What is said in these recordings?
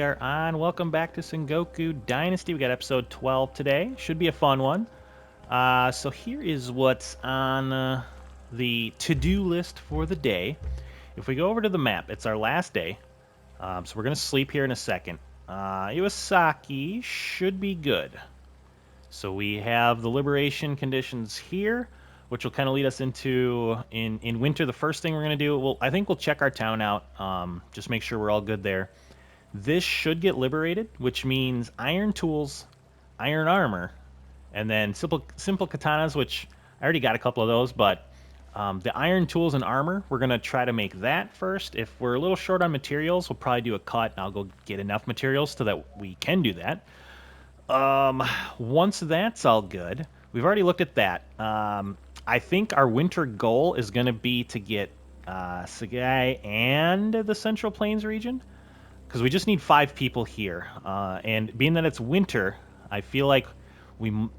are on. Welcome back to Sengoku Dynasty. We got episode 12 today. Should be a fun one. So here is what's on the to-do list for the day. If we go over to the map, it's our last day. So we're going to sleep here in a second. Iwasaki should be good. So we have the liberation conditions here, which will kind of lead us into, in winter, the first thing we're going to do, I think we'll check our town out, just make sure we're all good there. This should get liberated, which means iron tools, iron armor, and then simple katanas, which I already got a couple of those, but the iron tools and armor, we're going to try to make that first. If we're a little short on materials, we'll probably do a cut, and I'll go get enough materials so that we can do that. Once that's all good, we've already looked at that. I think our winter goal is going to be to get Segi and the Central Plains region, because we just need 5 people here. And being that it's winter, I feel like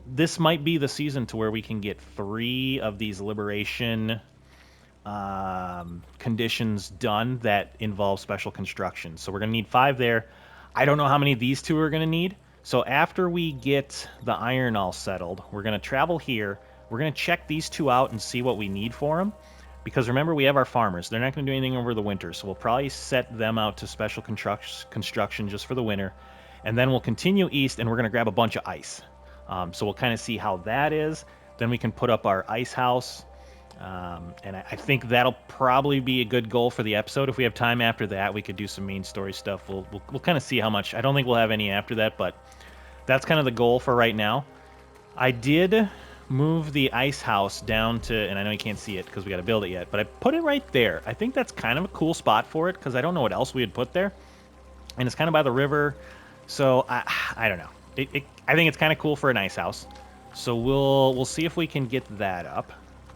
this might be the season to where we can get 3 of these liberation conditions done that involve special construction. So we're going to need 5 there. I don't know how many these 2 are going to need. So after we get the iron all settled, we're going to travel here. We're going to check these 2 out and see what we need for them. Because remember, we have our farmers. They're not going to do anything over the winter, so we'll probably set them out to special construction just for the winter. And then we'll continue east, and we're going to grab a bunch of ice. So we'll kind of see how that is. Then we can put up our ice house. And I think that'll probably be a good goal for the episode. If we have time after that, we could do some main story stuff. We'll kind of see how much. I don't think we'll have any after that, but that's kind of the goal for right now. I did move the ice house down to, and I know you can't see it because we got to build it yet, but I put it right there. I think that's kind of a cool spot for it because I don't know what else we would put there. And it's kind of by the river, so I don't know. I think it's kind of cool for an ice house. So we'll see if we can get that up.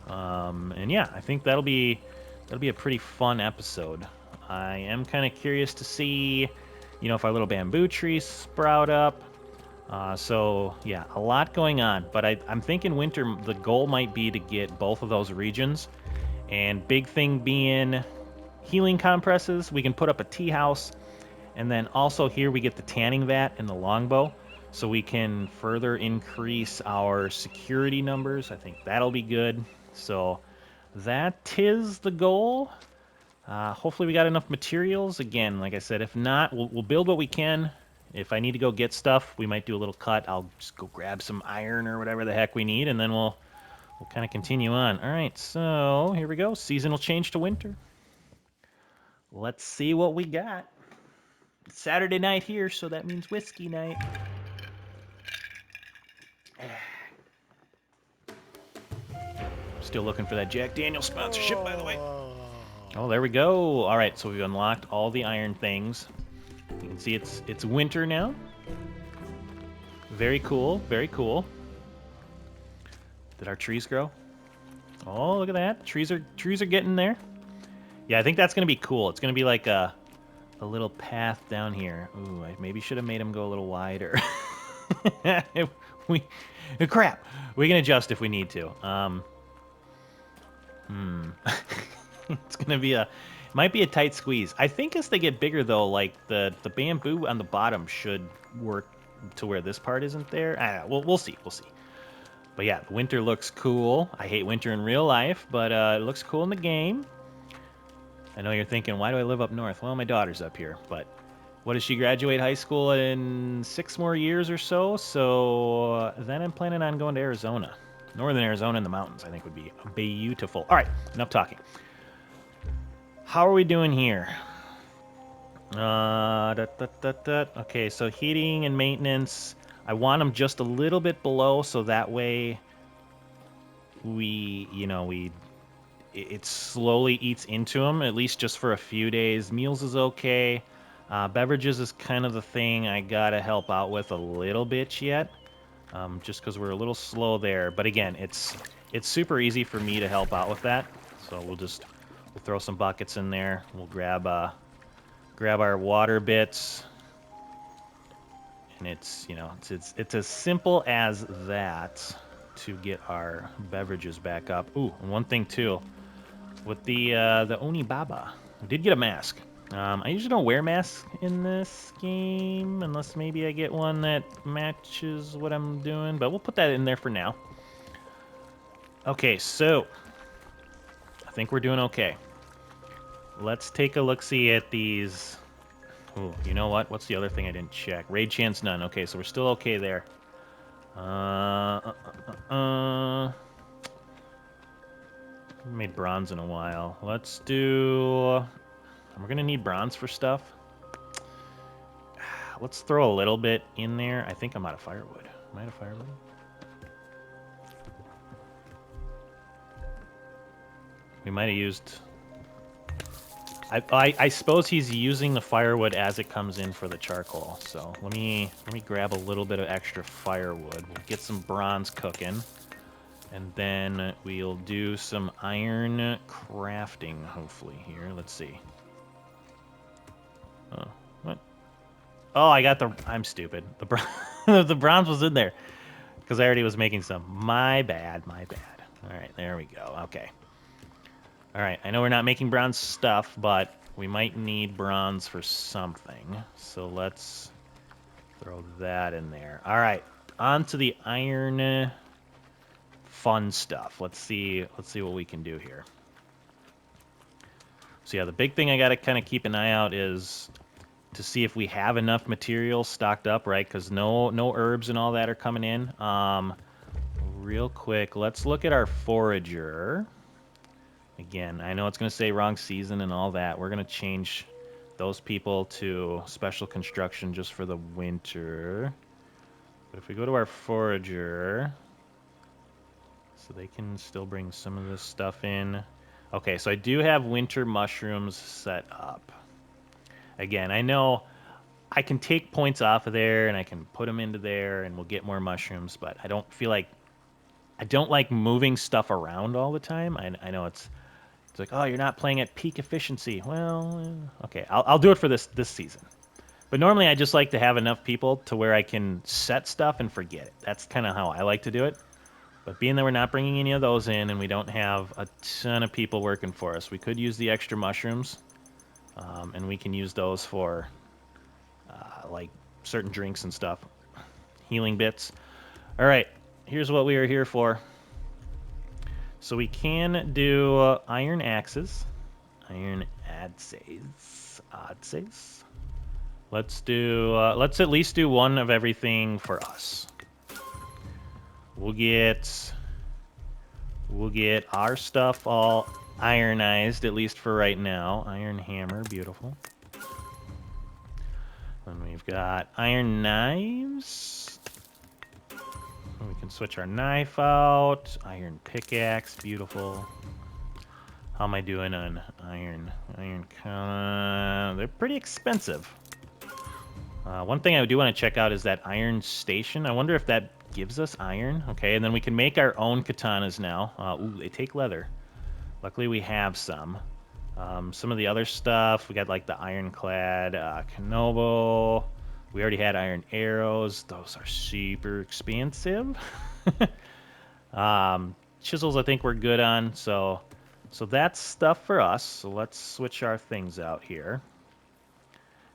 And yeah, I think that'll be a pretty fun episode. I am kind of curious to see, if our little bamboo trees sprout up. So yeah, a lot going on, but I'm thinking winter, the goal might be to get both of those regions, and big thing being healing compresses. We can put up a tea house, and then also here we get the tanning vat and the longbow, so we can further increase our security numbers. I think that'll be good. So that is the goal. Hopefully we got enough materials. Again, like I said, if not, we'll build what we can. If I need to go get stuff, we might do a little cut. I'll just go grab some iron or whatever the heck we need, and then we'll kind of continue on. All right, so here we go. Seasonal change to winter. Let's see what we got. It's Saturday night here, so that means whiskey night. Still looking for that Jack Daniel sponsorship, by the way. Oh, there we go. All right, so we've unlocked all the iron things. You can see it's winter now. Very cool, very cool. Did our trees grow? Oh, look at that. Trees are getting there. Yeah, I think that's gonna be cool. It's gonna be like a little path down here. Ooh, I maybe should have made them go a little wider. Crap. We can adjust if we need to. It's gonna be might be a tight squeeze. I think as they get bigger, though, like the bamboo on the bottom should work to where this part isn't there. I don't know. We'll see. We'll see. But yeah, the winter looks cool. I hate winter in real life, but it looks cool in the game. I know you're thinking, why do I live up north? Well, my daughter's up here, but what does she graduate high school in 6 more years or so? So then I'm planning on going to Arizona. Northern Arizona in the mountains, I think, would be beautiful. All right, enough talking. How are we doing here? Okay, so heating and maintenance. I want them just a little bit below, so that way it slowly eats into them, at least just for a few days. Meals is okay. Beverages is kind of the thing I gotta help out with a little bit yet, just because we're a little slow there. But again, it's super easy for me to help out with that, so we'll throw some buckets in there. We'll grab our water bits, and it's as simple as that to get our beverages back up. Ooh, and one thing too, with the Onibaba, we did get a mask. I usually don't wear masks in this game, unless maybe I get one that matches what I'm doing, but we'll put that in there for now. Okay, so I think we're doing okay. Let's take a look-see at these. Ooh, you know what? What's the other thing I didn't check? Raid chance none. Okay, so we're still okay there. Made bronze in a while. Let's do... We're gonna need bronze for stuff. Let's throw a little bit in there. I think I'm out of firewood. Am I out of firewood? We might have used... I suppose he's using the firewood as it comes in for the charcoal. So let me grab a little bit of extra firewood. We'll get some bronze cooking. And then we'll do some iron crafting, hopefully, here. Let's see. Oh, what? Oh, I got the... I'm stupid. The bronze was in there. Because I already was making some. My bad, my bad. All right, there we go. Okay. All right, I know we're not making bronze stuff, but we might need bronze for something. So let's throw that in there. All right, on to the iron fun stuff. Let's see what we can do here. So yeah, the big thing I got to kind of keep an eye out is to see if we have enough material stocked up, right? Because no herbs and all that are coming in. Real quick, let's look at our forager. Again, I know it's going to say wrong season and all that. We're going to change those people to special construction just for the winter. But if we go to our forager, so they can still bring some of this stuff in. Okay, so I do have winter mushrooms set up. Again, I know I can take points off of there and I can put them into there and we'll get more mushrooms, but I don't feel like... I don't like moving stuff around all the time. I know it's like, oh, you're not playing at peak efficiency. Well, okay, I'll do it for this season. But normally I just like to have enough people to where I can set stuff and forget it. That's kind of how I like to do it. But being that we're not bringing any of those in and we don't have a ton of people working for us, we could use the extra mushrooms. And we can use those for like certain drinks and stuff. Healing bits. All right, here's what we are here for. So we can do iron axes. Iron adses. Let's do... let's at least do one of everything for us. We'll get our stuff all ironized, at least for right now. Iron hammer, beautiful. Then we've got iron knives. We can switch our knife out. Iron pickaxe, beautiful. How am I doing on iron? They're pretty expensive. One thing I do want to check out is that iron station. I wonder if that gives us iron. Okay, and then we can make our own katanas now. Ooh, they take leather. Luckily, we have some. Some of the other stuff, we got like the ironclad Kanobo. We already had iron arrows. Those are super expensive. Chisels, I think we're good on. So that's stuff for us. So let's switch our things out here.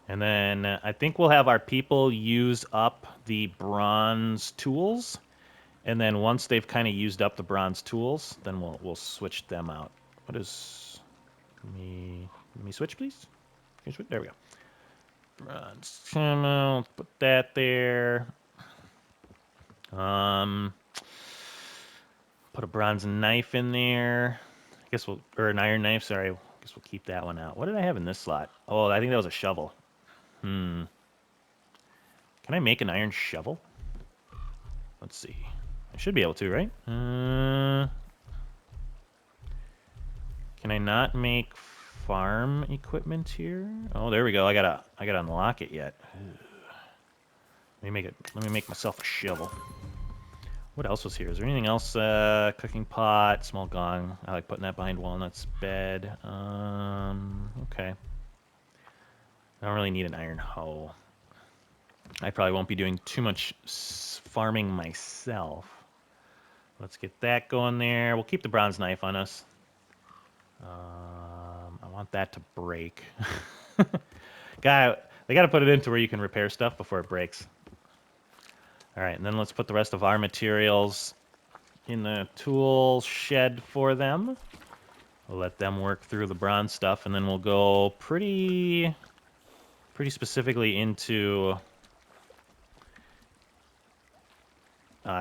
And then I think we'll have our people use up the bronze tools. And then once they've kind of used up the bronze tools, then we'll switch them out. What is... Let me switch, please. Can you switch? There we go. Bronze. Let's put that there. Put a bronze knife in there. I guess we'll... Or an iron knife, sorry. I guess we'll keep that one out. What did I have in this slot? Oh, I think that was a shovel. Can I make an iron shovel? Let's see. I should be able to, right? Can I not make farm equipment here? Oh, there we go. I gotta unlock it yet. Let me make myself a shovel. What else was here? Is there anything else? Cooking pot, small gong. I like putting that behind Walnut's bed. Okay. I don't really need an iron hoe. I probably won't be doing too much farming myself. Let's get that going there. We'll keep the bronze knife on us. I want that to break. They got to put it into where you can repair stuff before it breaks. All right, and then let's put the rest of our materials in the tool shed for them. We'll let them work through the bronze stuff, and then we'll go pretty specifically into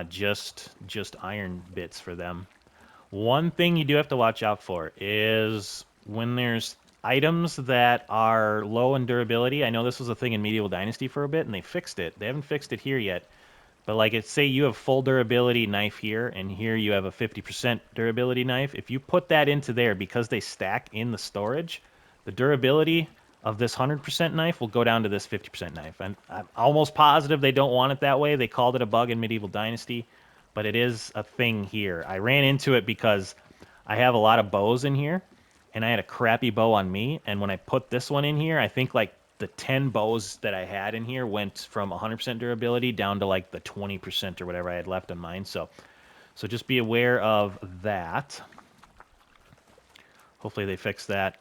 just iron bits for them. One thing you do have to watch out for is when there's items that are low in durability. I know this was a thing in Medieval Dynasty for a bit, and they fixed it. They haven't fixed it here yet. But like, say you have full durability knife here, and here you have a 50% durability knife. If you put that into there, because they stack in the storage, the durability of this 100% knife will go down to this 50% knife. And I'm almost positive they don't want it that way. They called it a bug in Medieval Dynasty, but it is a thing here. I ran into it because I have a lot of bows in here, and I had a crappy bow on me, and when I put this one in here, I think like the 10 bows that I had in here went from 100% durability down to like the 20% or whatever I had left on mine. So just be aware of that. Hopefully they fix that.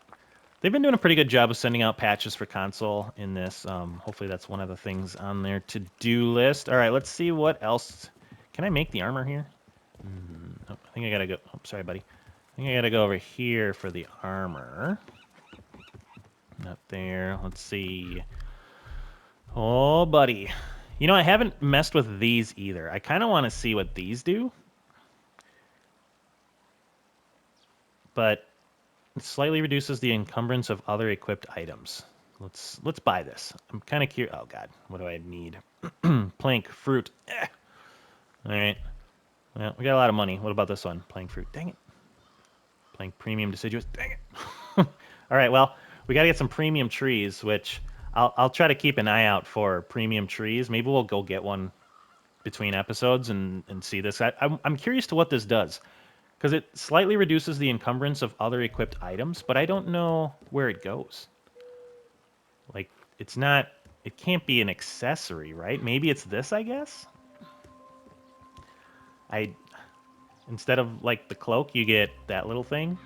They've been doing a pretty good job of sending out patches for console in this. Hopefully that's one of the things on their to-do list. All right, let's see what else. Can I make the armor here? Oh, I think I gotta go. Oh, sorry, buddy. I think I gotta go over here for the armor. Not there. Let's see. Oh, buddy. You know, I haven't messed with these either. I kind of want to see what these do. But it slightly reduces the encumbrance of other equipped items. Let's buy this. I'm kind of curious. Oh, God. What do I need? Plank, fruit. All right. Well, we got a lot of money. What about this one? Plank, fruit. Dang it. Plank, premium, deciduous. Dang it. All right, well, we got to get some premium trees, which I'll try to keep an eye out for premium trees. Maybe we'll go get one between episodes and see this. I'm curious to what this does, because it slightly reduces the encumbrance of other equipped items, but I don't know where it goes. Like, it's not... It can't be an accessory, right? Maybe it's this, I guess? Instead of, like, the cloak, you get that little thing.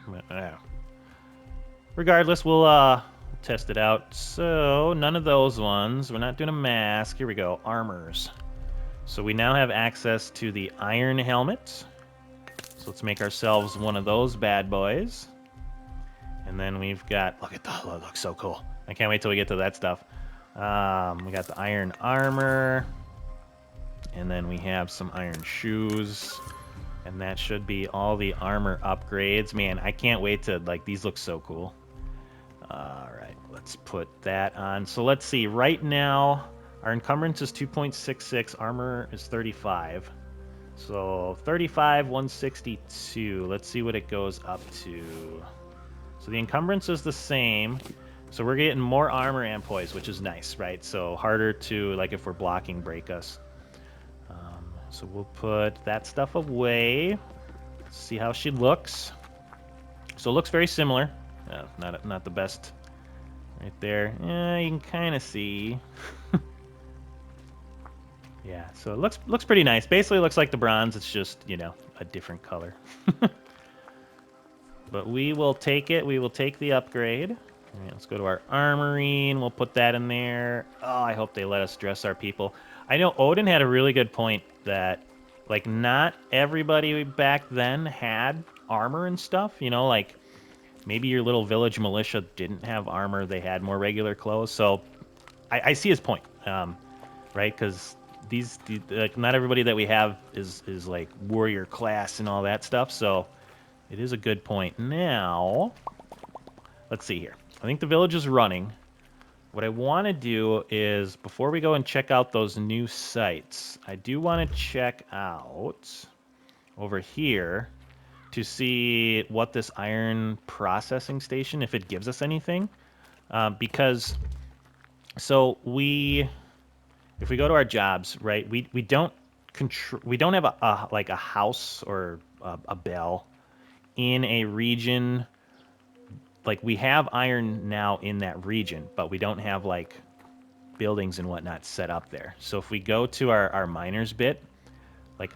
Regardless, we'll test it out. So, none of those ones. We're not doing a mask. Here we go. Armors. So we now have access to the iron helmet. So let's make ourselves one of those bad boys. And then we've got... Look at that. That looks so cool. I can't wait till we get to that stuff. We got the iron armor. And then we have some iron shoes. And that should be all the armor upgrades. Man, I can't wait to... Like, these look so cool. Alright, let's put that on. So let's see. Right now, our encumbrance is 2.66. Armor is 35. So 35, 162. Let's see what it goes up to. So the encumbrance is the same. So we're getting more armor and poise, which is nice, right? So harder to, like, if we're blocking, break us. So we'll put that stuff away. Let's see how she looks. So it looks very similar. Not the best right there. Yeah, you can kind of see. Yeah, so it looks pretty nice. Basically, it looks like the bronze. It's just, you know, a different color. But we will take it. We will take the upgrade. All right, let's go to our armory, and we'll put that in there. Oh, I hope they let us dress our people. I know Odin had a really good point that, like, not everybody back then had armor and stuff. You know, like, maybe your little village militia didn't have armor. They had more regular clothes. So I see his point, right? Because like, not everybody that we have is like warrior class and all that stuff. So it is a good point. Now, let's see here. I think the village is running. What I want to do is, before we go and check out those new sites, I do want to check out over here to see what this iron processing station, if it gives us anything. Because, so if we go to our jobs, right, we don't have a house or a bell in a region. Like, we have iron now in that region, but we don't have, like, buildings and whatnot set up there. So if we go to our miners bit, like,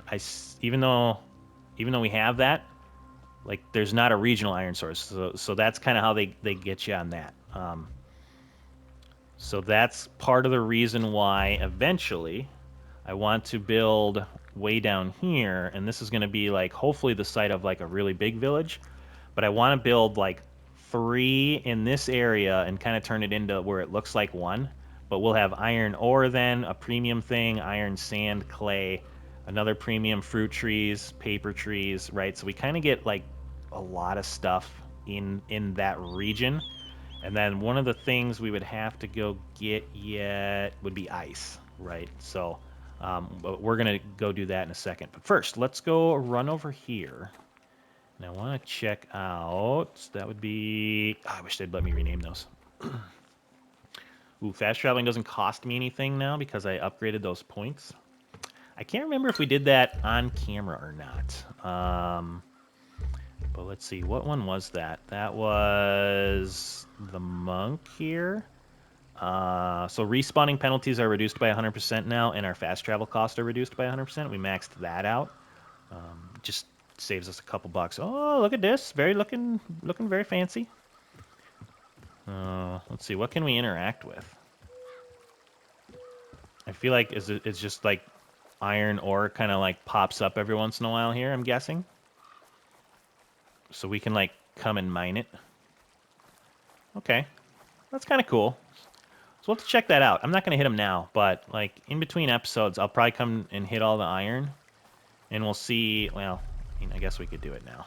even though we have that, like, there's not a regional iron source. So that's kind of how they get you on that. So that's part of the reason why eventually I want to build way down here, and this is going to be like hopefully the site of like a really big village, but I want to build like 3 in this area and kind of turn it into where it looks like one. But we'll have iron ore then, a premium thing, iron, sand, clay, another premium fruit trees, paper trees, right? So we kind of get like a lot of stuff in that region. And then one of the things we would have to go get yet would be ice, right? So but we're going to go do that in a second. But first, let's go run over here. And I want to check out, that would be, I wish they'd let me rename those. Ooh, fast traveling doesn't cost me anything now because I upgraded those points. I can't remember if we did that on camera or not. But let's see, what one was that? That was the monk here. So respawning penalties are reduced by 100% now, and our fast travel costs are reduced by 100%. We maxed that out. Just saves us a couple bucks. Oh, look at this! Looking very fancy. Let's see, what can we interact with? I feel like it's just like iron ore kind of like pops up every once in a while here, I'm guessing. So we can like come and mine it. Okay, that's kind of cool. So we'll have to check that out. I'm not going to hit them now, but like in between episodes, I'll probably come and hit all the iron, and we'll see. Well, I guess we could do it now.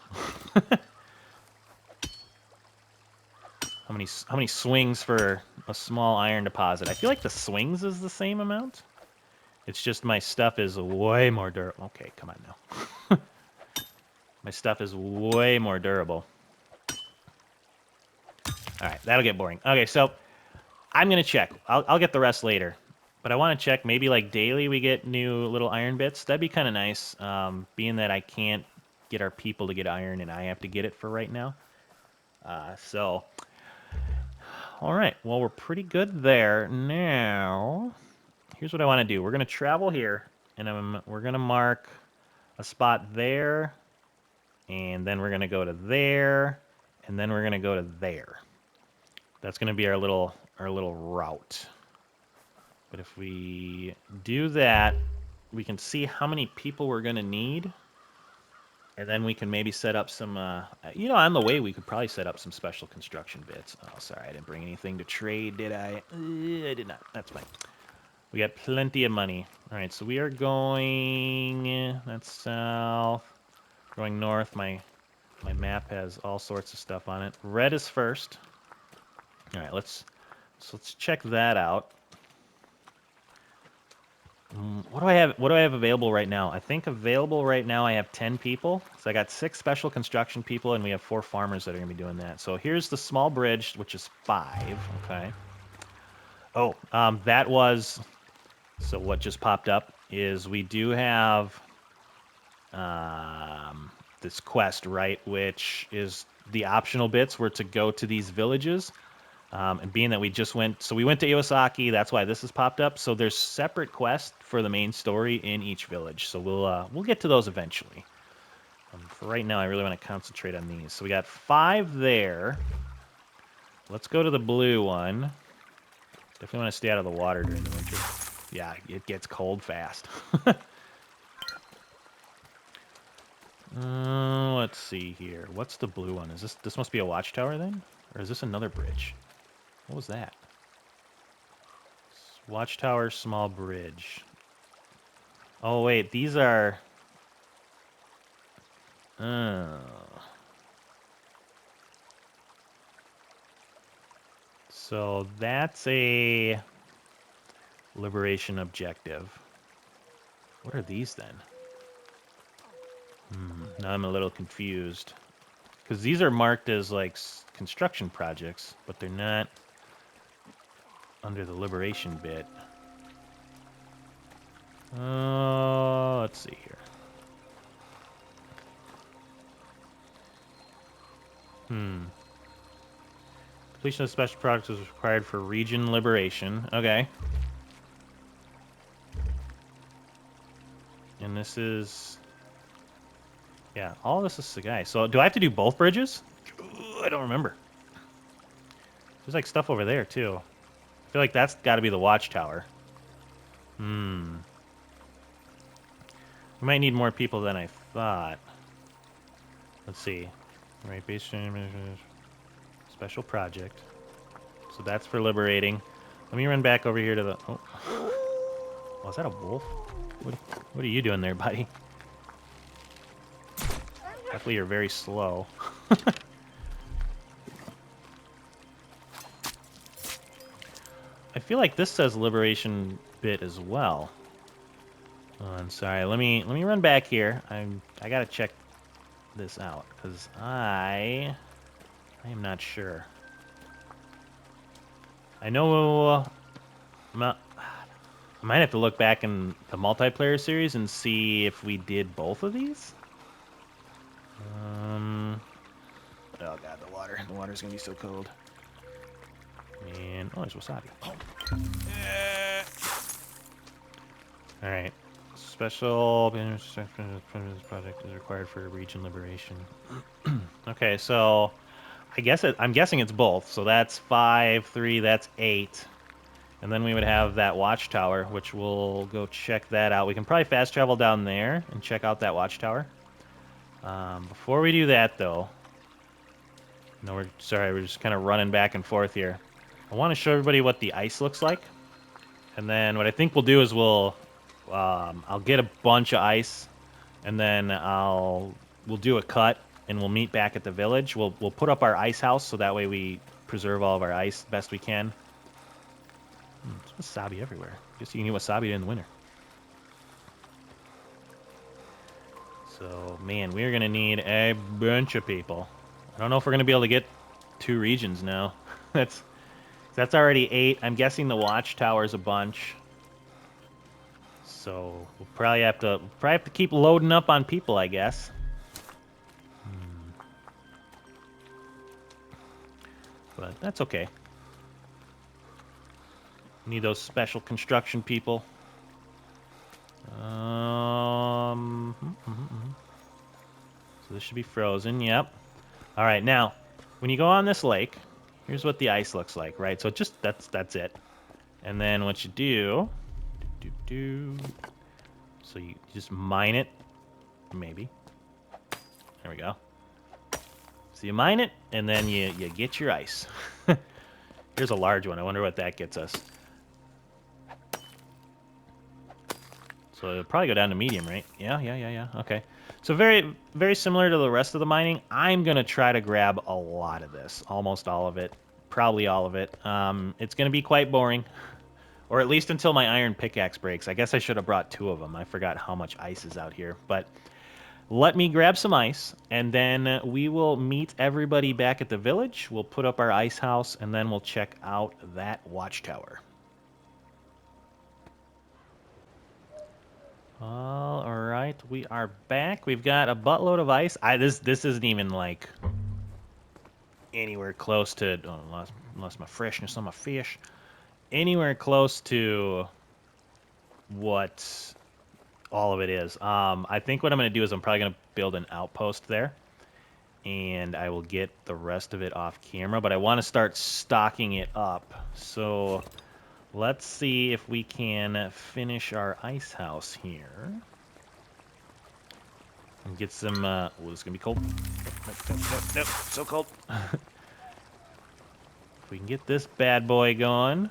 How many swings for a small iron deposit? I feel like the swings is the same amount. It's just my stuff is way more durable. Okay, come on now. My stuff is way more durable. All right, that'll get boring. Okay, so I'm going to check. I'll get the rest later. But I want to check maybe like daily we get new little iron bits. That'd be kind of nice, being that I can't get our people to get iron and I have to get it for right now. All right. Well, we're pretty good there. Now, here's what I want to do. We're going to travel here, and we're going to mark a spot there, and then we're going to go to there, and then we're going to go to there. That's going to be our little route. But if we do that, we can see how many people we're going to need. And then we can maybe set up some, on the way we could probably set up some special construction bits. Oh, sorry, I didn't bring anything to trade, did I? I did not. That's fine. We got plenty of money. All right, so we are going, that's south. Going north, my map has all sorts of stuff on it. Red is first. All right, let's check that out. What do I have available right now? I think available right now I have 10 people. So I got 6 special construction people, and we have 4 farmers that are going to be doing that. So here's the small bridge, which is 5. Okay. Oh, that was... So what just popped up is we do have this quest, right? Which is the optional bits were to go to these villages. And being that we just went, so we went to Iwasaki, that's why this has popped up. So there's separate quests for the main story in each village. So we'll get to those eventually. For right now, I really want to concentrate on these. So we got 5 there. Let's go to the blue one. Definitely want to stay out of the water during the winter. Yeah, it gets cold fast. Let's see here. What's the blue one? Is this must be a watchtower then? Or is this another bridge? What was that? Watchtower, small bridge. Oh, wait, these are... So that's a liberation objective. What are these then? Now I'm a little confused. Because these are marked as like construction projects, but they're not under the liberation bit. Let's see here. Completion of special products is required for region liberation. Okay. And this is... Yeah, all this is Segi. So do I have to do both bridges? I don't remember. There's like stuff over there too. feel like that's got to be the watchtower. Hmm. We might need more people than I thought. Let's see. Right, base special project. So that's for liberating. Let me run back over here to the... Oh, was that a wolf? What are you doing there, buddy? Luckily, you're very slow. I feel like this says liberation bit as well. Oh, I'm sorry. Let me run back here. I gotta check this out because I am not sure. I know I might have to look back in the multiplayer series and see if we did both of these. Oh god, the water. The water's gonna be so cold. And oh, there's wasabi. All right. Special project is required for region liberation. Okay, so I'm guessing it's both. So that's 5, 3, that's 8. And then we would have that watchtower, which we'll go check that out. We can probably fast travel down there and check out that watchtower. Before we do that, though, no, we're just kind of running back and forth here. I want to show everybody what the ice looks like. And then what I think we'll do is I'll get a bunch of ice, and then we'll do a cut, and we'll meet back at the village. We'll put up our ice house, so that way we preserve all of our ice best we can. There's wasabi everywhere. Guess you can get wasabi in the winter. So, man, we're going to need a bunch of people. I don't know if we're going to be able to get 2 regions now. That's already 8. I'm guessing the watchtower's a bunch. So, we'll probably have to keep loading up on people, I guess. But that's okay. Need those special construction people. So this should be frozen. Yep. All right. Now, when you go on this lake, here's what the ice looks like, right? So just that's it. And then what you do, so you just mine it, maybe. There we go. So you mine it, and then you get your ice. Here's a large one. I wonder what that gets us. So it'll probably go down to medium, right? Yeah. Okay. So very, very similar to the rest of the mining. I'm going to try to grab a lot of this. Almost all of it. Probably all of it. It's going to be quite boring. Or at least until my iron pickaxe breaks. I guess I should have brought 2 of them. I forgot how much ice is out here. But let me grab some ice, and then we will meet everybody back at the village. We'll put up our ice house, and then we'll check out that watchtower. All right, we are back. We've got a buttload of ice. This isn't even like anywhere close to. Oh, lost my freshness on my fish. Anywhere close to what all of it is. I think what I'm going to do is I'm probably going to build an outpost there, and I will get the rest of it off camera. But I want to start stocking it up. So let's see if we can finish our ice house here. And get some, oh, it's gonna be cold. Nope, so cold. If we can get this bad boy going.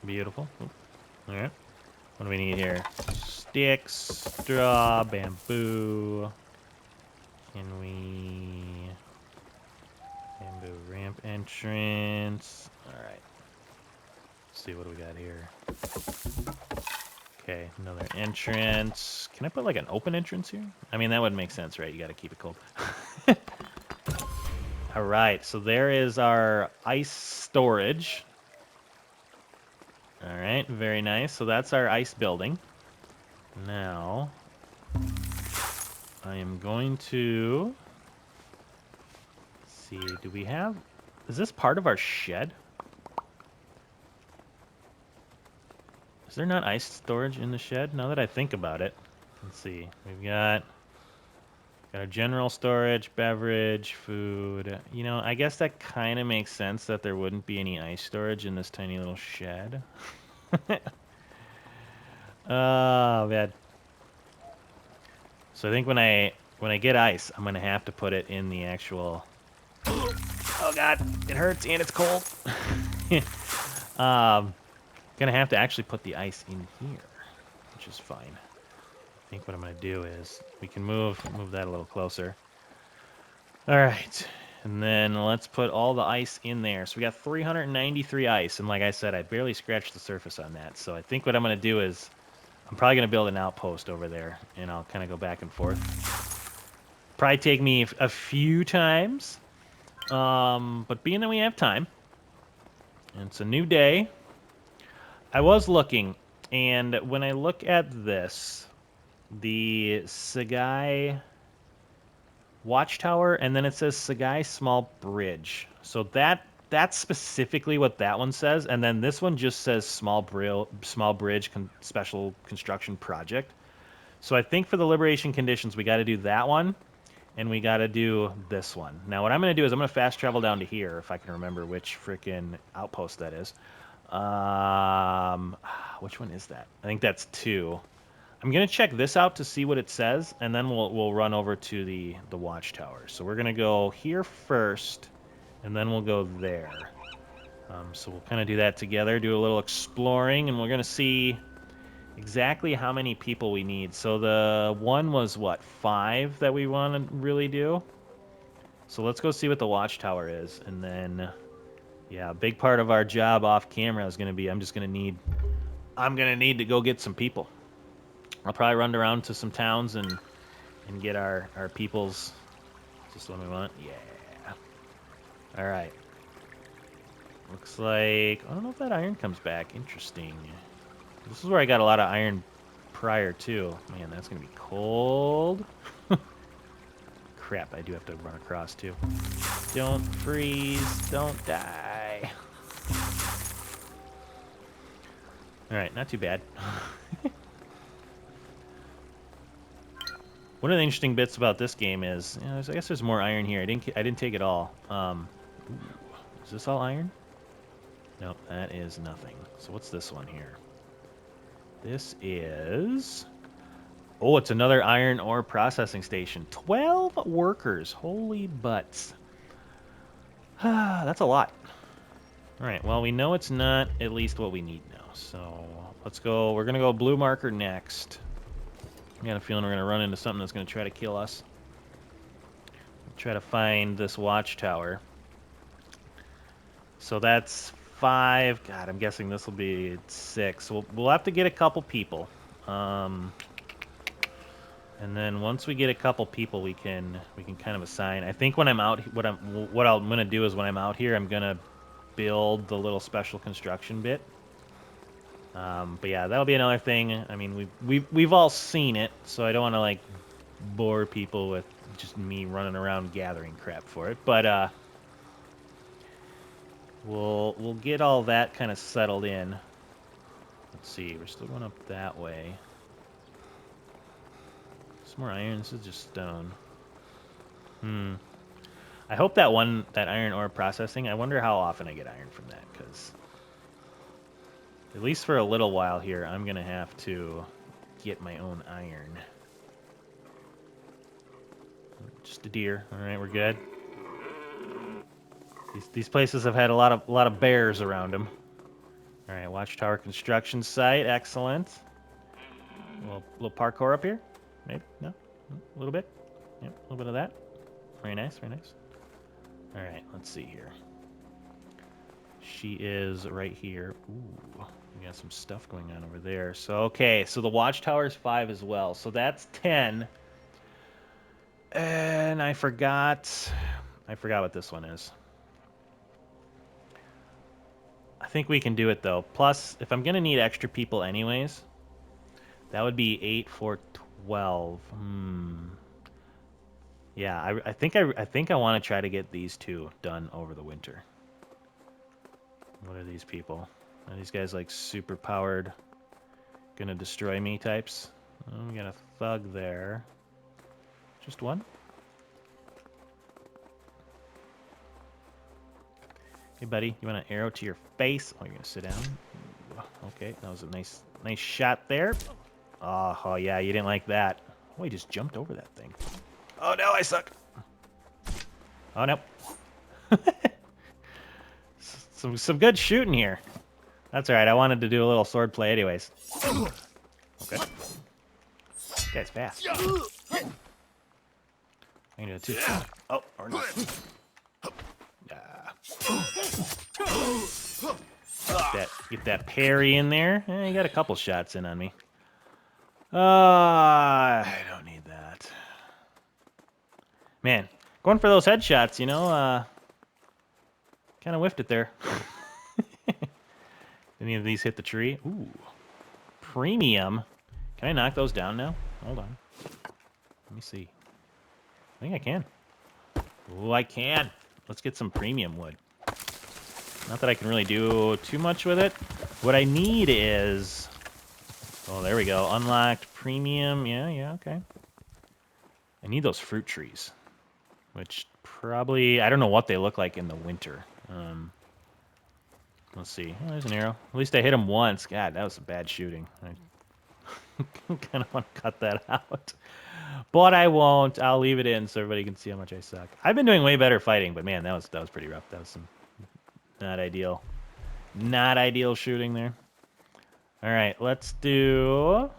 Beautiful. All right. What do we need here? Sticks, straw, bamboo. Can we... Bamboo ramp entrance. All right. Let's see, what do we got here? Okay, another entrance. Can I put like an open entrance here? I mean, that would make sense, right? You got to keep it cold. All right, so there is our ice storage. All right, very nice. So that's our ice building. Now, I am going to... Let's see, do we have... Is this part of our shed? Is there not ice storage in the shed? Now that I think about it. Let's see. We've got Got a general storage, beverage, food. You know, I guess that kind of makes sense that there wouldn't be any ice storage in this tiny little shed. Oh, man. So I think when I get ice, I'm gonna have to put it in the actual. Oh God, it hurts and it's cold. Gonna have to actually put the ice in here, which is fine. I think what I'm gonna do is we can move that a little closer. All right, and then let's put all the ice in there. So we got 393 ice, and like I said, I barely scratched the surface on that. So I think what I'm gonna do is I'm probably gonna build an outpost over there, and I'll kind of go back and forth. Probably take me a few times, but being that we have time, and it's a new day, I was looking, and when I look at this, the Segi Watchtower, and then it says Segi Small Bridge. So that's specifically what that one says, and then this one just says Small Bridge Special Construction Project. So I think for the liberation conditions, we got to do that one, and we got to do this one. Now what I'm going to do is I'm going to fast travel down to here, if I can remember which freaking outpost that is. Which one is that? I think that's 2. I'm gonna check this out to see what it says, and then we'll run over to the watchtower. So we're gonna go here first, and then we'll go there. So we'll kind of do that together, do a little exploring, and we're gonna see exactly how many people we need. So the one was what, 5 that we want to really do. So let's go see what the watchtower is, and then yeah, a big part of our job off camera is gonna be I'm gonna need to go get some people. I'll probably run around to some towns and get our peoples. Is this the one we want? Yeah. All right. Looks like I don't know if that iron comes back. Interesting. This is where I got a lot of iron prior to. Man, that's gonna be cold. Crap, I do have to run across too. Don't freeze. Don't die. All right, not too bad. One of the interesting bits about this game is, you know, I guess there's more iron here. I didn't take it all. Is this all iron? Nope, that is nothing. So what's this one here? This is... Oh, it's another iron ore processing station. 12 workers. Holy butts. That's a lot. All right, well, we know it's not at least what we need now. So let's go. We're going to go blue marker next. I got a feeling we're going to run into something that's going to try to kill us. Try to find this watchtower. So that's 5. God, I'm guessing this will be 6. We'll have to get a couple people. And then once we get a couple people, we can kind of assign. I think when I'm out, what I'm going to do is when I'm out here, I'm going to build the little special construction bit. But yeah, that'll be another thing. I mean, we've all seen it, so I don't want to like bore people with just me running around gathering crap for it. But we'll get all that kind of settled in. Let's see, we're still going up that way. Some more iron. This is just stone. I hope that iron ore processing. I wonder how often I get iron from that, because at least for a little while here, I'm going to have to get my own iron. Just a deer. All right, we're good. These places have had a lot of bears around them. All right, watchtower construction site. Excellent. A little parkour up here. Maybe? No? A little bit? Yep, a little bit of that. Very nice, very nice. All right, let's see here. She is right here. Ooh, we got some stuff going on over there. So, okay, so the watchtower is 5 as well. So that's 10. And I forgot what this one is. I think we can do it, though. Plus, if I'm going to need extra people anyways, that would be 8 for 12. Yeah, I think I want to try to get these 2 done over the winter. What are these people? Are these guys like super powered, gonna destroy me types? Oh, we got a thug there. Just one? Hey, buddy, you want an arrow to your face? Oh, you're gonna sit down. Ooh, okay, that was a nice shot there. Oh, yeah, you didn't like that. Oh, he just jumped over that thing. Oh no, I suck. Oh no. some good shooting here. That's all right. I wanted to do a little sword play, anyways. Okay. This guy's fast. I can do it too. Oh, or not. Get that parry in there. You got a couple shots in on me. I don't need that. Man, going for those headshots, you know, kind of whiffed it there. Any of these hit the tree? Ooh. Premium. Can I knock those down now? Hold on. Let me see. I think I can. Ooh, I can. Let's get some premium wood. Not that I can really do too much with it. What I need is... Oh, there we go. Unlocked premium. Yeah, okay. I need those fruit trees. Which probably... I don't know what they look like in the winter. Let's see. Oh, there's an arrow. At least I hit him once. God, that was some bad shooting. I kind of want to cut that out. But I won't. I'll leave it in so everybody can see how much I suck. I've been doing way better fighting, but man, that was pretty rough. That was some not ideal. Not ideal shooting there. All right, let's do...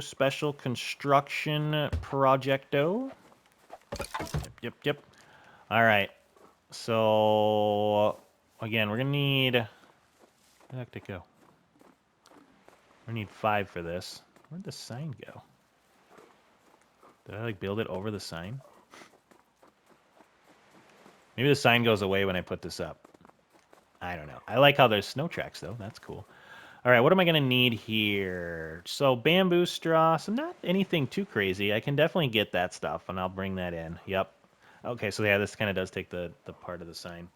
Special construction projecto. Yep. All right. So, again, we're going to need... Where'd the heck did it go? We need 5 for this. Where'd the sign go? Did I, like, build it over the sign? Maybe the sign goes away when I put this up. I don't know. I like how there's snow tracks, though. That's cool. All right, what am I going to need here? So bamboo straw, so not anything too crazy. I can definitely get that stuff, and I'll bring that in. Yep. Okay, so yeah, this kind of does take the part of the sign.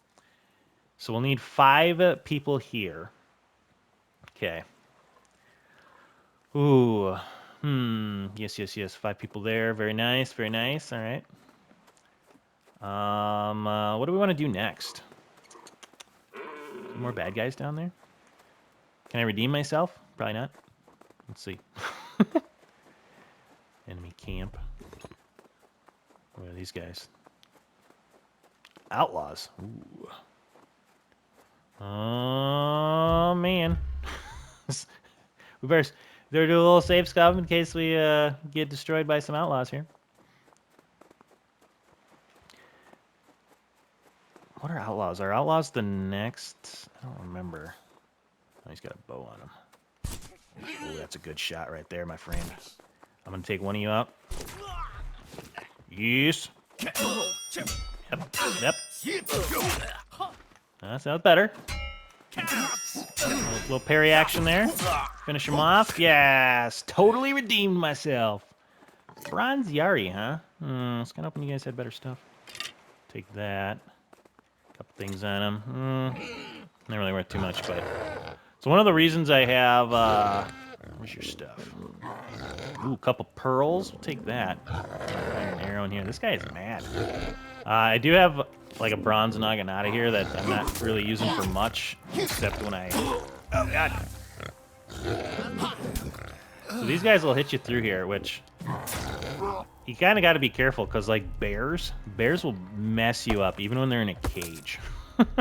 So we'll need 5 people here. Okay. Ooh. Yes. 5 people there. Very nice. All right. What do we want to do next? More bad guys down there? Can I redeem myself? Probably not. Let's see. Enemy camp. What are these guys? Outlaws. Ooh. Oh, man. we better do a little safe scuff in case we get destroyed by some outlaws here. What are outlaws? Are outlaws the next? I don't remember. Oh, he's got a bow on him. Oh, that's a good shot right there, my friend. I'm going to take one of you out. Yes. Yep. That sounds better. Little parry action there. Finish him off. Yes. Totally redeemed myself. Bronze Yari, huh? I was kind of hoping you guys had better stuff. Take that. Couple things on him. Not really worth too much, but... So one of the reasons I have... where's your stuff? Ooh, a couple pearls. We'll take that. An arrow in here. This guy is mad. I do have like a bronze naginata here that I'm not really using for much, except when I... Oh, God. So these guys will hit you through here, which... You kind of got to be careful, because like bears will mess you up, even when they're in a cage. There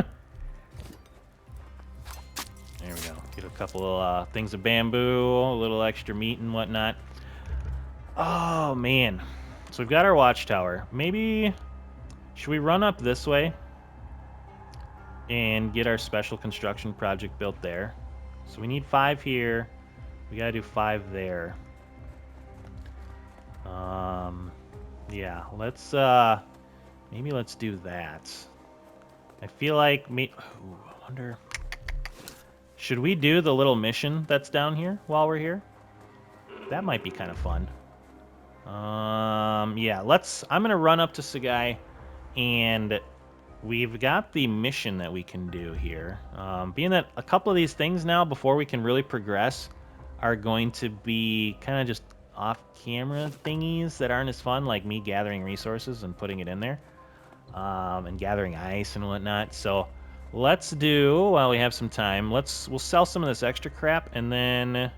we go. Get a couple things of bamboo, a little extra meat and whatnot. Oh, man. So we've got our watchtower. Maybe... Should we run up this way and get our special construction project built there? So we need 5 here. We gotta do 5 there. Yeah, let's maybe let's do that. I feel like I wonder, should we do the little mission that's down here while we're here? That might be kind of fun. Yeah, I'm gonna run up to Segi, and we've got the mission that we can do here. Being that a couple of these things now, before we can really progress, are going to be kind of just off-camera thingies that aren't as fun, like me gathering resources and putting it in there. and gathering ice and whatnot. So let's do, while we have some time, we'll sell some of this extra crap, and then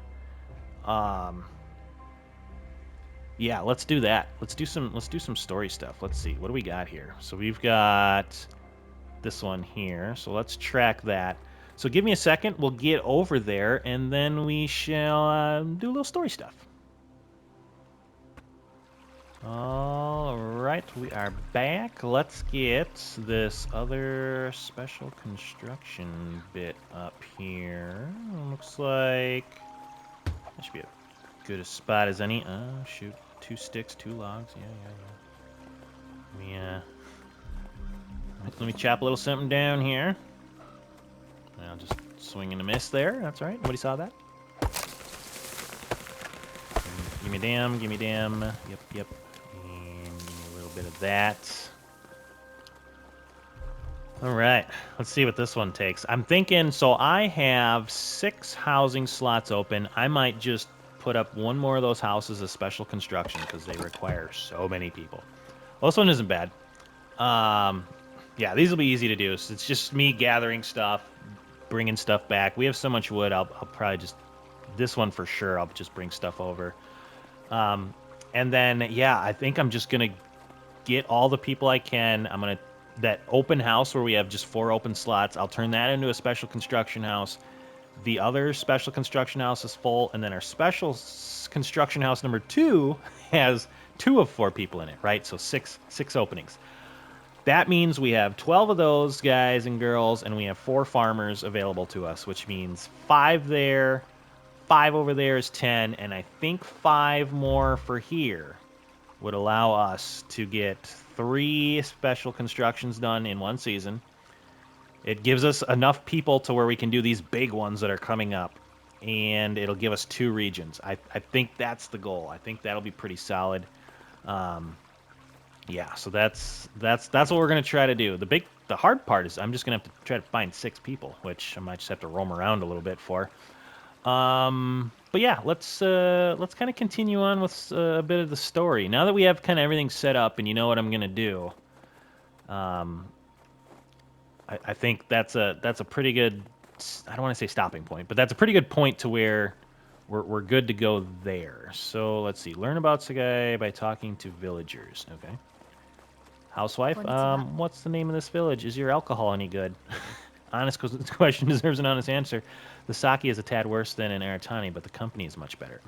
yeah, let's do that. Let's do some story stuff. Let's see, what do we got here? So we've got this one here, so let's track that. So give me a second, we'll get over there, and then we shall do a little story stuff. All right, we are back. Let's get this other special construction bit up here. Looks like that should be a good a spot as any. Oh, shoot. 2 sticks, 2 logs. Yeah. Let me chop a little something down here. I'll just swing and a miss there. That's right. Nobody saw that. Give me damn. Yep. And give me a little bit of that. All right. Let's see what this one takes. I'm thinking, so I have 6 housing slots open. I might just put up one more of those houses as special construction because they require so many people. Well, this one isn't bad. Yeah, these will be easy to do. So it's just me gathering stuff, bringing stuff back. We have so much wood, I'll probably just, this one for sure, I'll just bring stuff over. And then, yeah, I think I'm just going to get all the people I can. I'm going to, that open house where we have just 4 open slots, I'll turn that into a special construction house. The other special construction house is full, and then our special construction house number 2 has 2 of 4 people in it, right? So six openings. That means we have 12 of those guys and girls, and we have 4 farmers available to us, which means 5 there, 5 over there is 10, and I think 5 more for here would allow us to get 3 special constructions done in one season. It gives us enough people to where we can do these big ones that are coming up, and it'll give us 2 regions. I think that's the goal. I think that'll be pretty solid. Yeah, so that's what we're gonna try to do. The hard part is I'm just gonna have to try to find 6 people, which I might just have to roam around a little bit for. But yeah, let's kind of continue on with a bit of the story. Now that we have kind of everything set up and you know what I'm gonna do, I think that's a pretty good, I don't want to say stopping point, but that's a pretty good point to where we're good to go there. So let's see. Learn about Segi by talking to villagers. Okay. Housewife, what's the name of this village? Is your alcohol any good? Honest question deserves an honest answer. The sake is a tad worse than in Aratani, but the company is much better.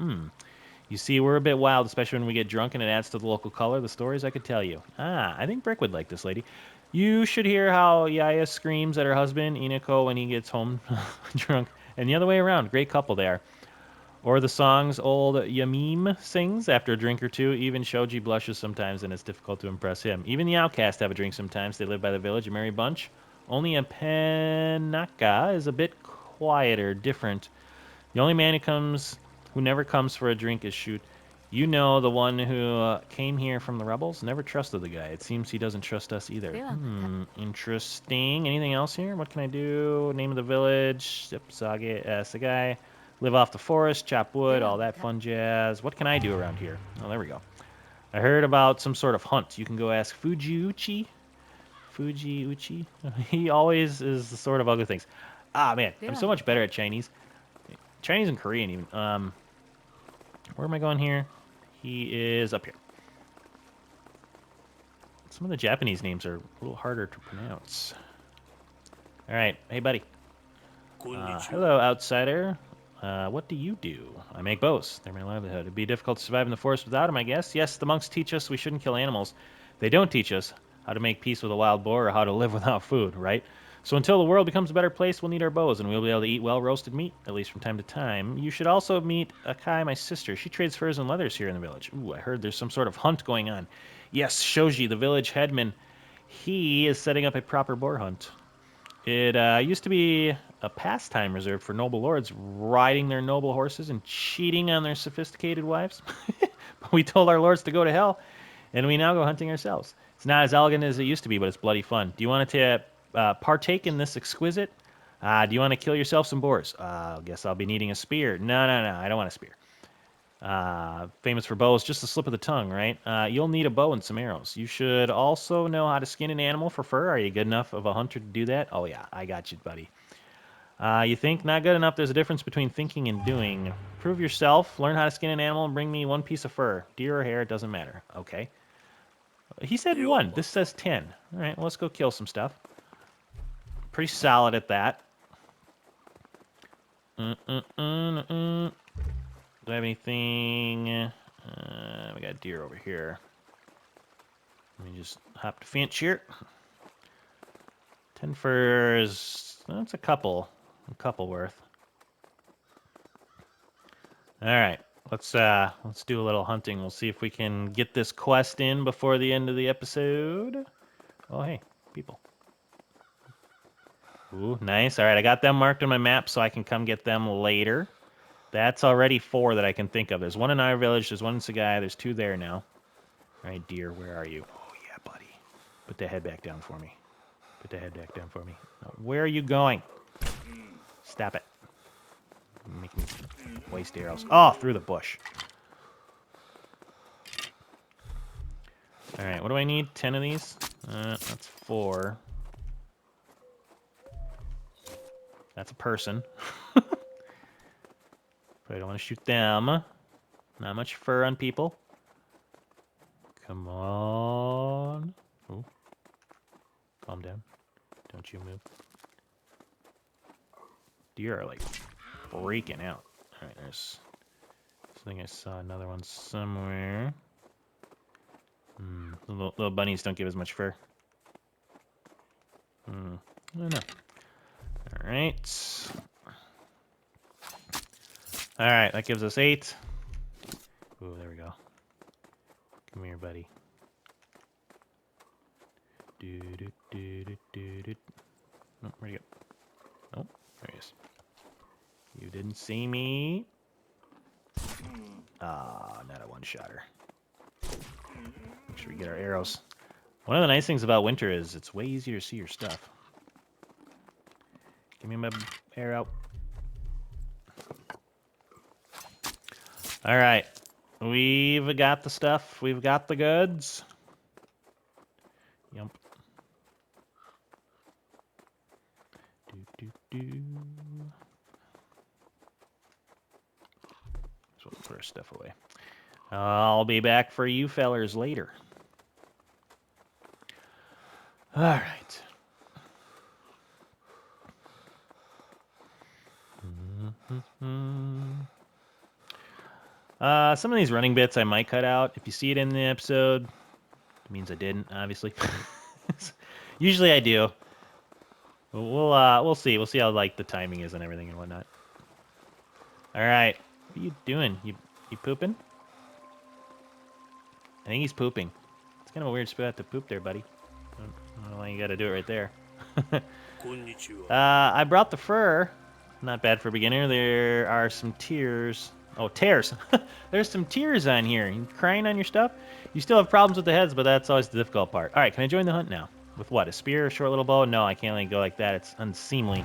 You see, we're a bit wild, especially when we get drunk, and it adds to the local color. The stories I could tell you. I think Brick would like this lady. You should hear how Yaya screams at her husband, Inako, when he gets home drunk. And the other way around. Great couple they are. Or the songs old Yamim sings after a drink or 2. Even Shoji blushes sometimes, and it's difficult to impress him. Even the outcast have a drink sometimes. They live by the village, a merry bunch. Only a Penaka is a bit quieter, different. The only man who never comes for a drink is Shoot. You know, the one who came here from the rebels? Never trusted the guy. It seems he doesn't trust us either. Interesting. Anything else here? What can I do? Name of the village. Sagai. Live off the forest, chop wood, all that fun jazz. What can I do around here? Oh, there we go. I heard about some sort of hunt. You can go ask Fujiuchi. He always is the sort of ugly things. Ah, man, I'm so much better at Chinese. Chinese and Korean, even. Where am I going here? He is up here. Some of the Japanese names are a little harder to pronounce. All right. Hey, buddy. Hello, outsider. What do you do? I make bows. They're my livelihood. It'd be difficult to survive in the forest without them, I guess. Yes, the monks teach us we shouldn't kill animals. They don't teach us how to make peace with a wild boar or how to live without food, right? So until the world becomes a better place, we'll need our bows, and we'll be able to eat well-roasted meat, at least from time to time. You should also meet Akai, my sister. She trades furs and leathers here in the village. Ooh, I heard there's some sort of hunt going on. Yes, Shoji, the village headman, he is setting up a proper boar hunt. It used to be a pastime reserved for noble lords riding their noble horses and cheating on their sophisticated wives. But we told our lords to go to hell, and we now go hunting ourselves. It's not as elegant as it used to be, but it's bloody fun. Do you want to partake in this exquisite? Do you want to kill yourself some boars? I guess I'll be needing a spear. No, I don't want a spear. Famous for bows, just a slip of the tongue, right? You'll need a bow and some arrows. You should also know how to skin an animal for fur. Are you good enough of a hunter to do that? Oh yeah, I got you, buddy. You think not good enough? There's a difference between thinking and doing. Prove yourself. Learn how to skin an animal and bring me 1 piece of fur. Deer or hair, it doesn't matter. Okay. He said 1. This says 10. All right, well, let's go kill some stuff. Pretty solid at that. Do I have anything? We got deer over here. Let me just hop to Finch here. 10 furs. That's a couple worth. All right, let's do a little hunting. We'll see if we can get this quest in before the end of the episode. Oh, hey, people. Ooh, nice. All right, I got them marked on my map so I can come get them later. That's already 4 that I can think of. There's 1 in our village, there's 1 in Segi, there's 2 there now. All right, deer, where are you? Oh, yeah, buddy. Put the head back down for me. Put the head back down for me. Now, where are you going? Stop it. Make me waste arrows. Oh, through the bush. All right, what do I need? 10 of these? That's 4. That's a person. But I don't want to shoot them. Not much fur on people. Come on. Ooh. Calm down. Don't you move. Deer are like freaking out. All right, there's. I think I saw another one somewhere. Little bunnies don't give as much fur. I don't know. All right. All right, that gives us 8. Ooh, there we go. Come here, buddy. Oh, where'd he go? Oh, there he is. You didn't see me. Ah, not a one-shotter. Make sure we get our arrows. One of the nice things about winter is it's way easier to see your stuff. Give me my arrow. All right. We've got the stuff. We've got the goods. Yump. So we'll put our stuff away. I'll be back for you fellers later. All right. Some of these running bits I might cut out. If you see it in the episode, it means I didn't, obviously. Usually I do. We'll see. We'll see how like the timing is and everything and whatnot. All right. What are you doing? You pooping? I think he's pooping. It's kind of a weird spot to poop there, buddy. I don't know why you got to do it right there. I brought the fur. Not bad for a beginner. There are some tears. Oh, tears. There's some tears on here. You crying on your stuff? You still have problems with the heads, but that's always the difficult part. All right, can I join the hunt now? With what? A spear, a short little bow? No, I can't let it go like that. It's unseemly.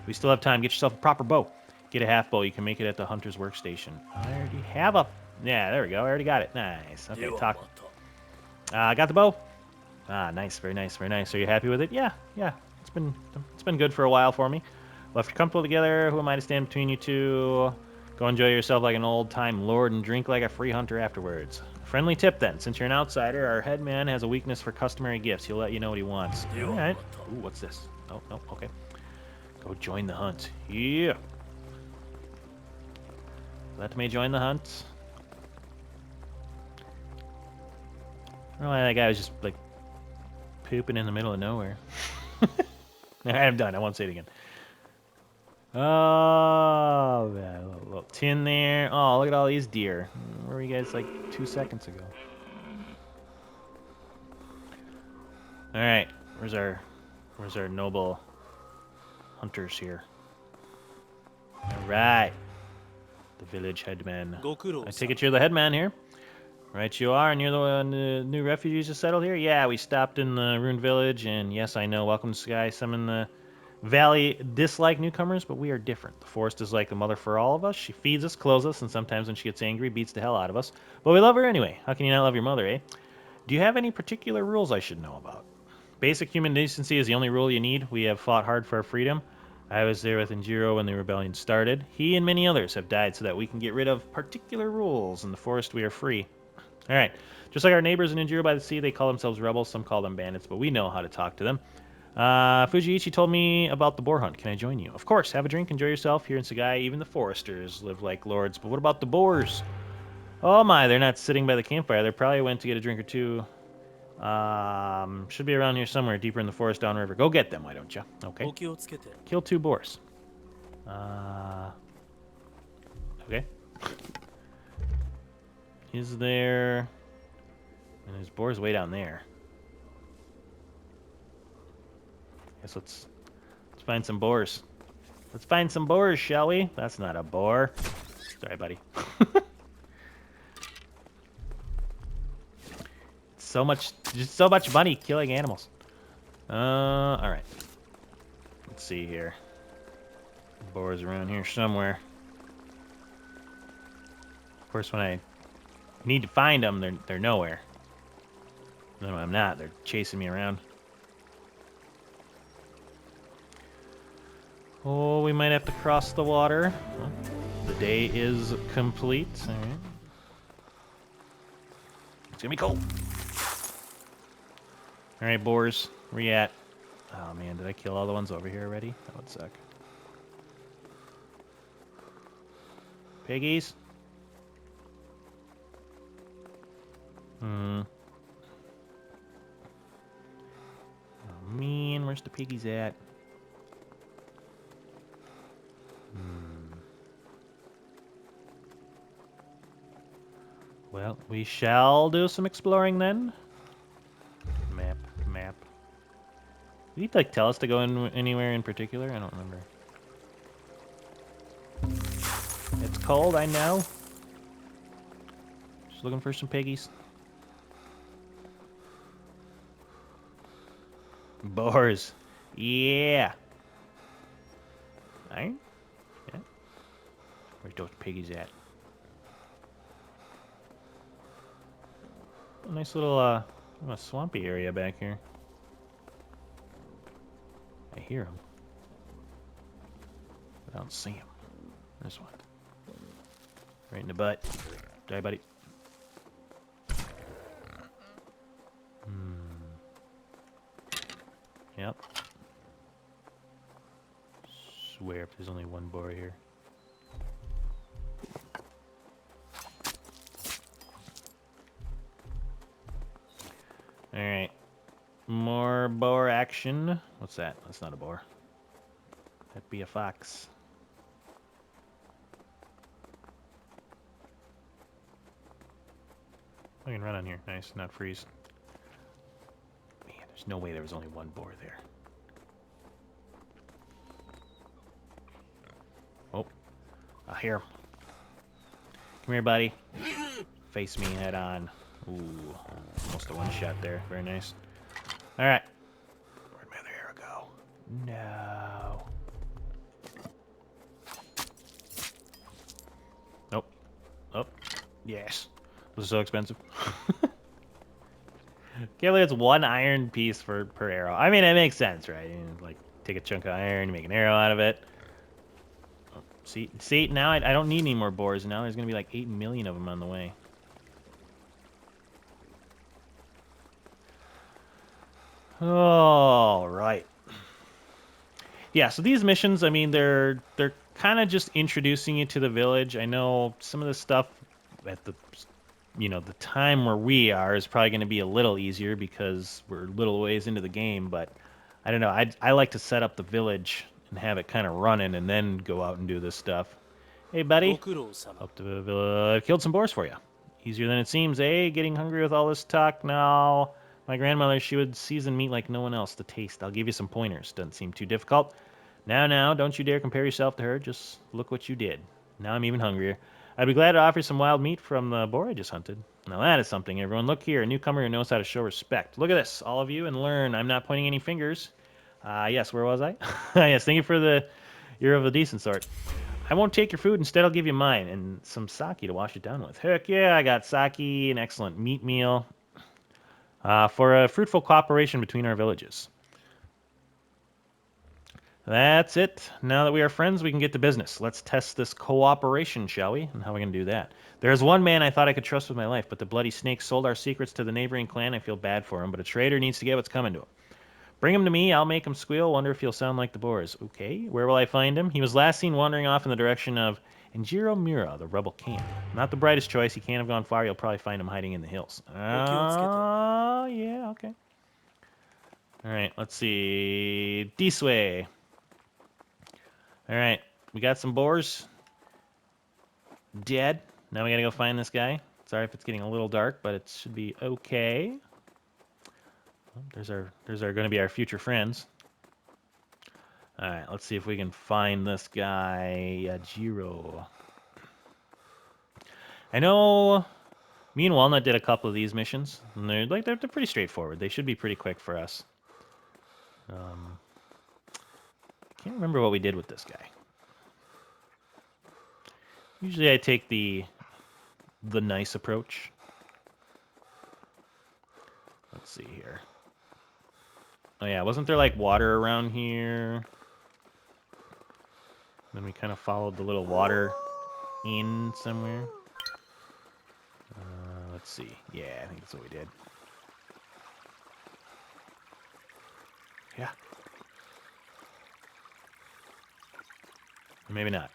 We still have time. Get yourself a proper bow. Get a half bow. You can make it at the hunter's workstation. I already have a... Yeah, there we go. I already got it. Nice. Okay, talk. Got the bow. Ah, nice. Very nice. Very nice. Are you happy with it? Yeah. It's been good for a while for me. Well, if you're comfortable together, who am I to stand between you two? Go enjoy yourself like an old-time lord and drink like a free hunter afterwards. Friendly tip, then. Since you're an outsider, our head man has a weakness for customary gifts. He'll let you know what he wants. All right. Ooh, what's this? Oh, no, okay. Go join the hunt. Yeah. Let me join the hunt. I don't know why that guy was just, like, pooping in the middle of nowhere. All right, I'm done. I won't say it again. Oh, man, a little tin there. Oh, look at all these deer. Where were you guys like 2 seconds ago? All right, where's our noble hunters here? All right, the village headman. I take it you're the headman here. Right, you are, and you're the new refugees just settled here. Yeah, we stopped in the ruined village, and yes, I know. Welcome to Sky. Summon the Valley dislike newcomers, but we are different. The forest is like the mother for all of us. She feeds us, clothes us, and sometimes when she gets angry, beats the hell out of us. But we love her anyway. How can you not love your mother, eh? Do you have any particular rules I should know about? Basic human decency is the only rule you need. We have fought hard for our freedom. I was there with Injiro when the rebellion started. He and many others have died so that we can get rid of particular rules. In the forest, we are free. All right. Just like our neighbors in Injiro by the sea, they call themselves rebels. Some call them bandits, but we know how to talk to them. Fujiichi told me about the boar hunt. Can I join you? Of course. Have a drink. Enjoy yourself. Here in Segi, even the foresters live like lords. But what about the boars? Oh my, they're not sitting by the campfire. They probably went to get a drink or two. Should be around here somewhere, deeper in the forest downriver. Go get them, why don't you? Okay. Kill 2 boars. Okay. Is there... And there's boars way down there. Guess let's find some boars. Let's find some boars, shall we? That's not a boar. Sorry, buddy. Just so much money killing animals. Alright. Let's see here. Boars around here somewhere. Of course, when I need to find them, they're nowhere. No, I'm not. They're chasing me around. Oh, we might have to cross the water. Well, the day is complete. All right. It's gonna be cold. All right, boars, where you at? Oh man, did I kill all the ones over here already? That would suck. Piggies? Oh man, where's the piggies at? Well, we shall do some exploring then. Map. Did he like tell us to go anywhere in particular? I don't remember. It's cold, I know. Just looking for some piggies. Boars. Yeah. Iron? Yeah. Where's those piggies at? A nice little swampy area back here. I hear them. But I don't see them. This one. Right in the butt. Die, buddy. Yep. Swear if there's only one boar here. Alright. More boar action. What's that? That's not a boar. That'd be a fox. I can run on here. Nice, not freeze. Man, there's no way there was only one boar there. Oh, I hear him. Come here, buddy. Face me head on. Ooh, almost a one shot there. Very nice. All right. Where'd my other arrow go? No. Nope. Oh, yes. This is so expensive. Can't believe it's 1 iron piece per arrow. I mean, it makes sense, right? You like, take a chunk of iron, you make an arrow out of it. Oh, see, now I don't need any more boars. Now there's going to be like 8 million of them on the way. All right. Yeah, so these missions, I mean, they're kind of just introducing you to the village. I know some of the stuff at the the time where we are is probably going to be a little easier because we're little ways into the game, but I don't know. I like to set up the village and have it kind of running and then go out and do this stuff. Hey, buddy. Hope to killed some boars for you. Easier than it seems, eh? Getting hungry with all this talk? No. My grandmother, she would season meat like no one else to taste. I'll give you some pointers. Doesn't seem too difficult. Now, don't you dare compare yourself to her. Just look what you did. Now I'm even hungrier. I'd be glad to offer some wild meat from the boar I just hunted. Now that is something, everyone. Look here, a newcomer who knows how to show respect. Look at this, all of you, and learn. I'm not pointing any fingers. Yes, where was I? Yes, thank you for the... You're of a decent sort. I won't take your food. Instead, I'll give you mine and some sake to wash it down with. Heck yeah, I got sake, an excellent meat meal, for a fruitful cooperation between our villages. That's it. Now that we are friends, we can get to business. Let's test this cooperation, shall we? And how are we going to do that? There's one man I thought I could trust with my life, but the bloody snake sold our secrets to the neighboring clan. I feel bad for him, but a traitor needs to get what's coming to him. Bring him to me. I'll make him squeal. Wonder if he'll sound like the boars. Okay, where will I find him? He was last seen wandering off in the direction of Injiro Mura, the rebel camp. Not the brightest choice. He can't have gone far. You'll probably find him hiding in the hills. Yeah, okay. All right, let's see. This way. All right, we got some boars. Dead. Now we gotta go find this guy. Sorry if it's getting a little dark, but it should be okay. Oh, there's our gonna be our future friends. All right, let's see if we can find this guy, Jiro. I know me and Walnut did a couple of these missions, and they're pretty straightforward. They should be pretty quick for us. Can't remember what we did with this guy. Usually I take the nice approach. Let's see here. Oh yeah, wasn't there like water around here? Then we kind of followed the little water in somewhere. Let's see. Yeah, I think that's what we did. Yeah. Or maybe not.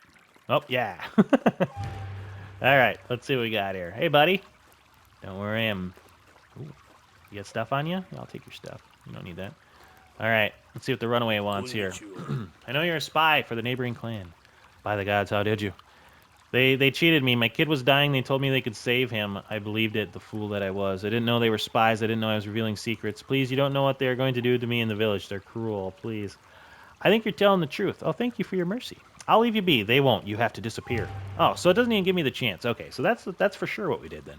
Oh, yeah. All right, let's see what we got here. Hey, buddy. Don't worry, Ooh, you got stuff on you? I'll take your stuff. You don't need that. All right, let's see what the runaway wants here. I know you're a spy for the neighboring clan. By the gods, how did you? They cheated me. My kid was dying. They told me they could save him. I believed it, the fool that I was. I didn't know they were spies. I didn't know I was revealing secrets. Please, you don't know what they're going to do to me in the village. They're cruel. Please. I think you're telling the truth. Oh, thank you for your mercy. I'll leave you be. They won't. You have to disappear. Oh, so it doesn't even give me the chance. Okay, so that's for sure what we did then.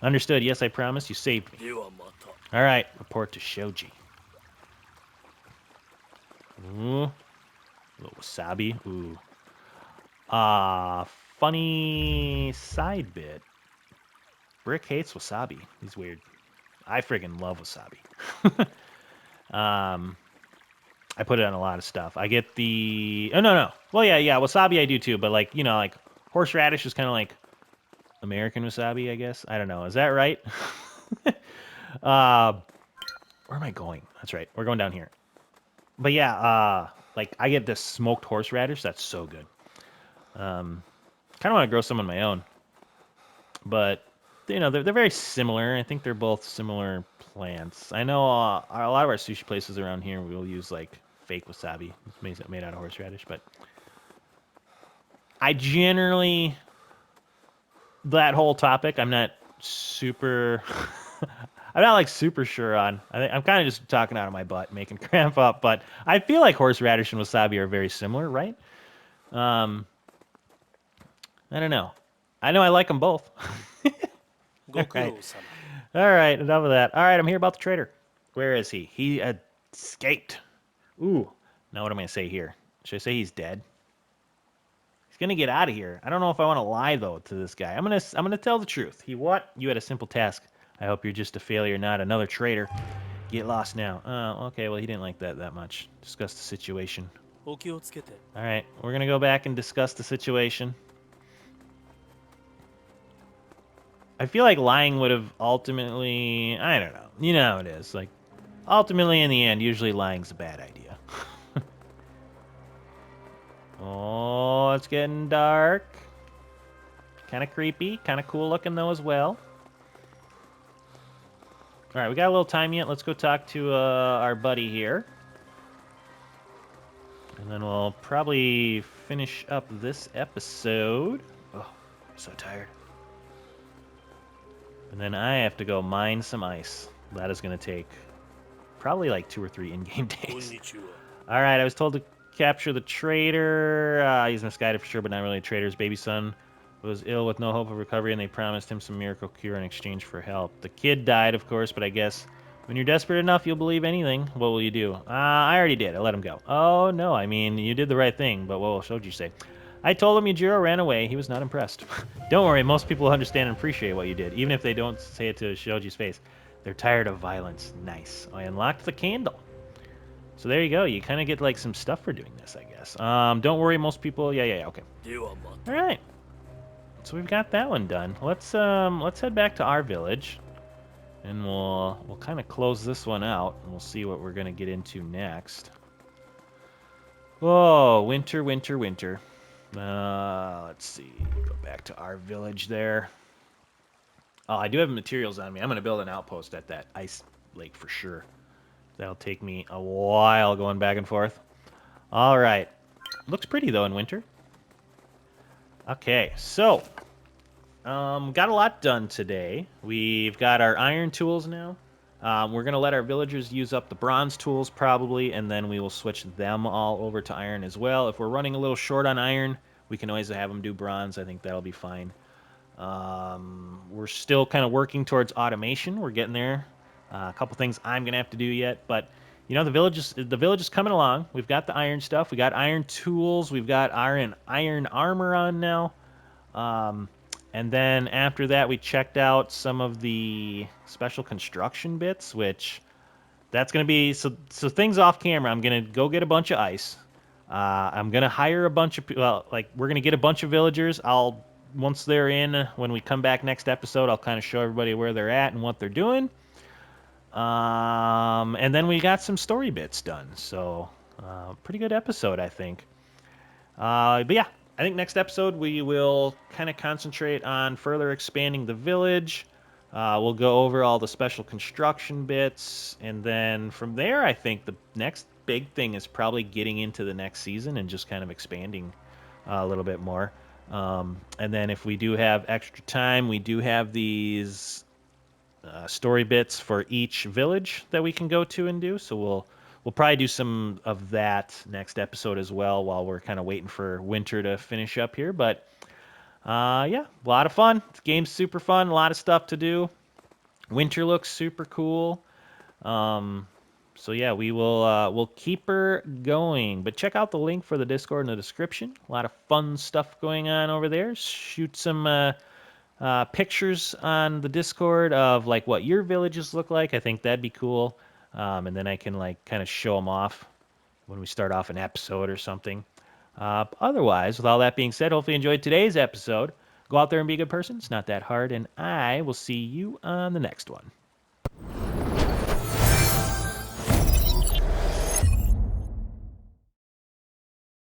Understood. Yes, I promise. You saved me. All right. Report to Shoji. Ooh. A little wasabi. Ooh. Funny side bit. Brick hates wasabi. He's weird. I friggin' love wasabi. I put it on a lot of stuff. I get the... Oh, no. Well, yeah, wasabi I do too, but like, you know, like horseradish is kind of like American wasabi, I guess. I don't know. Is that right? Where am I going? That's right. We're going down here. But yeah, like I get this smoked horseradish. That's so good. Kind of want to grow some on my own. But, you know, they're very similar. I think they're both similar plants. I know a lot of our sushi places around here will use like fake wasabi. It's made out of horseradish, but I generally, that whole topic, I'm not super, I'm not like super sure on. I'm kind of just talking out of my butt, making crap up, but I feel like horseradish and wasabi are very similar, right? I don't know. I know I like them both. All right, enough of that. All right, I'm here about the trader. Where is he? He escaped. Ooh. Now what am I going to say here? Should I say he's dead? He's going to get out of here. I don't know if I want to lie, though, to this guy. I'm gonna tell the truth. He what? You had a simple task. I hope you're just a failure, not another traitor. Get lost now. Oh, okay, well, he didn't like that much. Discuss the situation. All right, we're going to go back and discuss the situation. I feel like lying would have ultimately... I don't know. You know how it is. Like, ultimately, in the end, usually lying's a bad idea. Oh, it's getting dark. Kind of creepy. Kind of cool looking, though, as well. All right, we got a little time yet. Let's go talk to our buddy here. And then we'll probably finish up this episode. Oh, I'm so tired. And then I have to go mine some ice. That is going to take probably like 2 or 3 in-game days. All right, I was told to capture the trader. He's misguided for sure, but not really a trader. His baby son was ill with no hope of recovery, and they promised him some miracle cure in exchange for help. The kid died, of course, but I guess When you're desperate enough, you'll believe anything. What will you do? I already did. I let him go. Oh, no. I mean, you did the right thing, but what will Shoji say? I told him Yujiro ran away. He was not impressed. Don't worry. Most people understand and appreciate what you did, even if they don't say it to Shoji's face. They're tired of violence. Nice. I unlocked the candle. So there you go. You kind of get like some stuff for doing this, I guess. Don't worry. Most people... Yeah. Okay. All right. So we've got that one done. Let's head back to our village. And we'll kind of close this one out, and we'll see what we're going to get into next. Oh, winter. Let's see. Go back to our village there. Oh, I do have materials on me. I'm going to build an outpost at that ice lake for sure. That'll take me a while going back and forth. All right. Looks pretty, though, in winter. Okay, so... got a lot done today. We've got our iron tools now. We're going to let our villagers use up the bronze tools probably, and then we will switch them all over to iron as well. If we're running a little short on iron, we can always have them do bronze. I think that'll be fine. We're still kind of working towards automation. We're getting there. A couple things I'm going to have to do yet, but you know, the village is coming along. We've got the iron stuff. We got iron tools. We've got iron armor on now. And then after that, we checked out some of the special construction bits, which that's going to be... So things off camera, I'm going to go get a bunch of ice. I'm going to hire a bunch of... Well, like, we're going to get a bunch of villagers. Once they're in, when we come back next episode, I'll kind of show everybody where they're at and what they're doing. And then we got some story bits done. So, pretty good episode, I think. But yeah, I think next episode we will kind of concentrate on further expanding the village. We'll go over all the special construction bits, and then from there, I think the next big thing is probably getting into the next season and just kind of expanding a little bit more. And then if we do have extra time, we do have these story bits for each village that we can go to and do. So we'll probably do some of that next episode as well while we're kind of waiting for winter to finish up here. But yeah, a lot of fun. The game's super fun. A lot of stuff to do. Winter looks super cool. So yeah, we'll keep her going. But check out the link for the Discord in the description. A lot of fun stuff going on over there. Shoot some pictures on the Discord of like what your villages look like. I think that'd be cool. And then I can like kind of show them off when we start off an episode or something. Otherwise, with all that being said, hopefully you enjoyed today's episode. Go out there and be a good person. It's not that hard. And I will see you on the next one.